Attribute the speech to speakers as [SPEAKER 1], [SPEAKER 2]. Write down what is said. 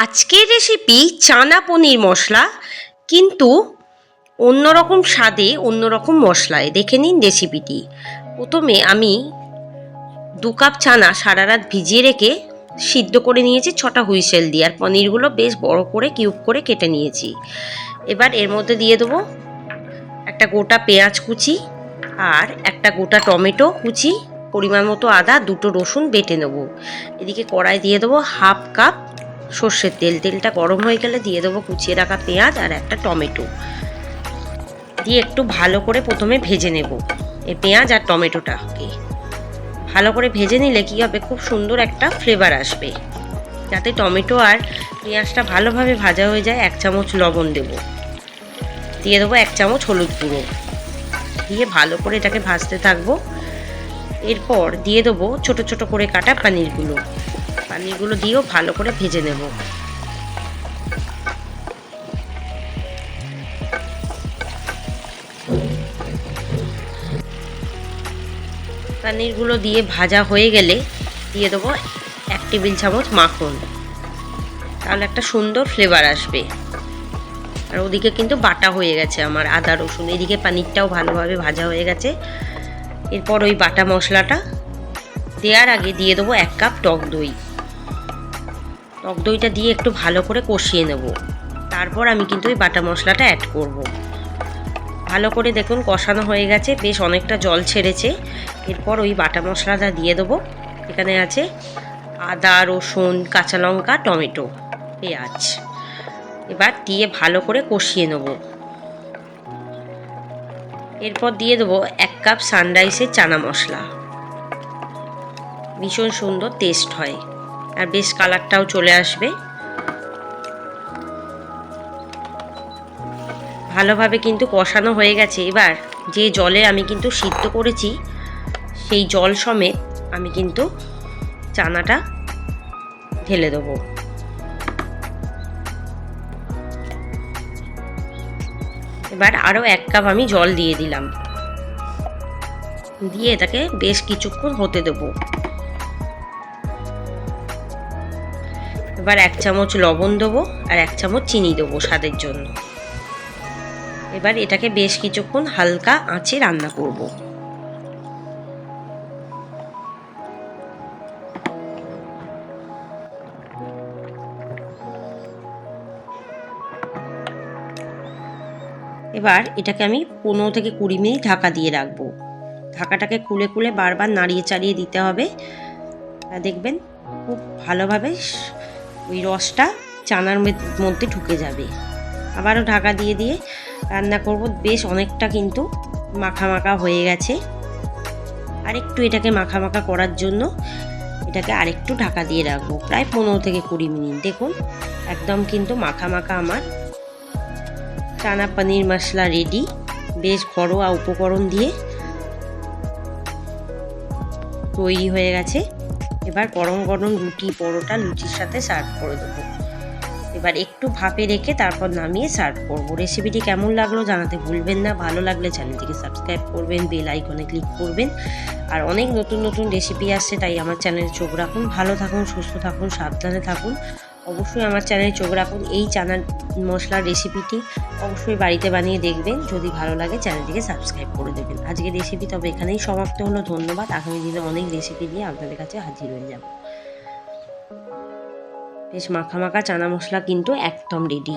[SPEAKER 1] আজকের রেসিপি চানা পনির মশলা, কিন্তু অন্যরকম স্বাদে অন্যরকম মশলায়। দেখে নিন রেসিপিটি। প্রথমে আমি 2 কাপ চানা সারা রাত ভিজিয়ে রেখে সিদ্ধ করে নিয়েছি 6টা হুইসেল দিয়ে, আর পনিরগুলো বেশ বড় করে কিউব করে কেটে নিয়েছি। এবার এর মধ্যে দিয়ে দেবো একটা গোটা পেঁয়াজ কুচি আর একটা গোটা টমেটো কুচি, পরিমাণ মতো আদা, 2টো রসুন বেটে নেবো। এদিকে কড়াই দিয়ে দেবো 1/2 কাপ সর্ষের তেল। তেলটা গরম হয়ে গেলে দিয়ে দেবো কুচিয়ে রাখা পেঁয়াজ আর একটা টমেটো দিয়ে একটু ভালো করে প্রথমে ভেজে নেব। এই পেঁয়াজ আর টমেটোটাকে ভালো করে ভেজে নিলে কী হবে, খুব সুন্দর একটা ফ্লেভার আসবে। যাতে টমেটো আর পেঁয়াজটা ভালোভাবে ভাজা হয়ে যায়, 1 চামচ লবণ দেব, দিয়ে দেবো 1 চামচ হলুদ গুঁড়ো, দিয়ে ভালো করে এটাকে ভাজতে থাকবো। এরপর দিয়ে দেবো ছোট ছোট করে কাটা পানিরগুলো দিয়েও ভালো করে ভেজে নেব। পনিরগুলো দিয়ে ভাজা হয়ে গেলে দিয়ে দেবো 1 টেবিল চামচ মাখন, তাহলে একটা সুন্দর ফ্লেভার আসবে। আর ওদিকে কিন্তু বাটা হয়ে গেছে আমার আদা রসুন, এদিকে পনিরটাও ভালোভাবে ভাজা হয়ে গেছে। এরপর ওই বাটা মশলাটা দেওয়ার আগে দিয়ে দেবো 1 কাপ টক দইটা দিয়ে একটু ভালো করে কষিয়ে নেব। তারপর আমি কিন্তু ওই বাটা মশলাটা অ্যাড করব। ভালো করে দেখুন কষানো হয়ে গেছে, বেশ অনেকটা জল ছেড়েছে। এরপর ওই বাটা মশলাটা দিয়ে দেবো। এখানে আছে আদা রসুন কাঁচা লঙ্কা টমেটো পেঁয়াজ, এবার দিয়ে ভালো করে কষিয়ে নেব। এরপর দিয়ে দেবো 1 কাপ সানরাইসের চানা মশলা, ভীষণ সুন্দর টেস্ট হয় আর বেশ কালারটাও চলে আসবে। ভালোভাবে কিন্তু কষানো হয়ে গেছে। এবার যে জলে আমি কিন্তু সিদ্ধ করেছি সেই জল সমেত আমি কিন্তু চানাটা ঢেলে দেবো। এবার আরও 1 কাপ আমি জল দিয়ে দিলাম, দিয়ে এটাকে বেশ কিছুক্ষণ হতে দেবো। এবার 1 চামচ লবণ দেবো আর 1 চামচ চিনি দেবো স্বাদের জন্য। এবার এটাকে বেশ কিছুক্ষণ হালকা আঁচে রান্না করব। এবার এটাকে আমি 15 থেকে 20 মিনিট ঢাকা দিয়ে রাখবো। ঢাকাটাকে খুলে খুলে বারবার নাড়িয়ে চাড়িয়ে দিতে হবে। দেখবেন খুব ভালোভাবে ওই রসটা চানার মধ্যে ঢুকে যাবে। আবারও ঢাকা দিয়ে দিয়ে রান্না করব। বেশ অনেকটা কিন্তু মাখা মাখা হয়ে গেছে। আরেকটু এটাকে মাখা মাখা করার জন্য এটাকে আরেকটু ঢাকা দিয়ে রাখবো, প্রায় 15 থেকে 20 মিনিট। দেখুন একদম কিন্তু মাখা মাখা আমার চানা পনির মশলা রেডি। বেশ ঘরোয়া উপকরণ দিয়ে তৈরি হয়ে গেছে। এবার গরম গরম রুটি পরোটা লুচির সাথে সার্ভ করে দেবো। এবার একটু ভাপে রেখে তারপর নামিয়ে সার্ভ করব। রেসিপিটি কেমন লাগলো জানাতে ভুলবেন না। ভালো লাগলে চ্যানেলটিকে সাবস্ক্রাইব করবেন, বেল আইকনে ক্লিক করবেন। আর অনেক নতুন নতুন রেসিপি আসছে, তাই আমার চ্যানেলে চোখ রাখুন। ভালো থাকুন, সুস্থ থাকুন, সাবধানে থাকুন। অবশ্যই আমার চ্যানেলে চোখ রাখুন। এই চানা মশলার রেসিপিটি অবশ্যই বাড়িতে বানিয়ে দেখবেন। যদি ভালো লাগে চ্যানেলটিকে সাবস্ক্রাইব করে দেবেন। আজকের রেসিপি তবে এখানেই সমাপ্ত হলো। ধন্যবাদ। আগামী দিনে অনেক রেসিপি নিয়ে আপনাদের কাছে হাজির হয়ে যাব। বেশ মাখা মাখা চানা মশলা কিন্তু একদম রেডি।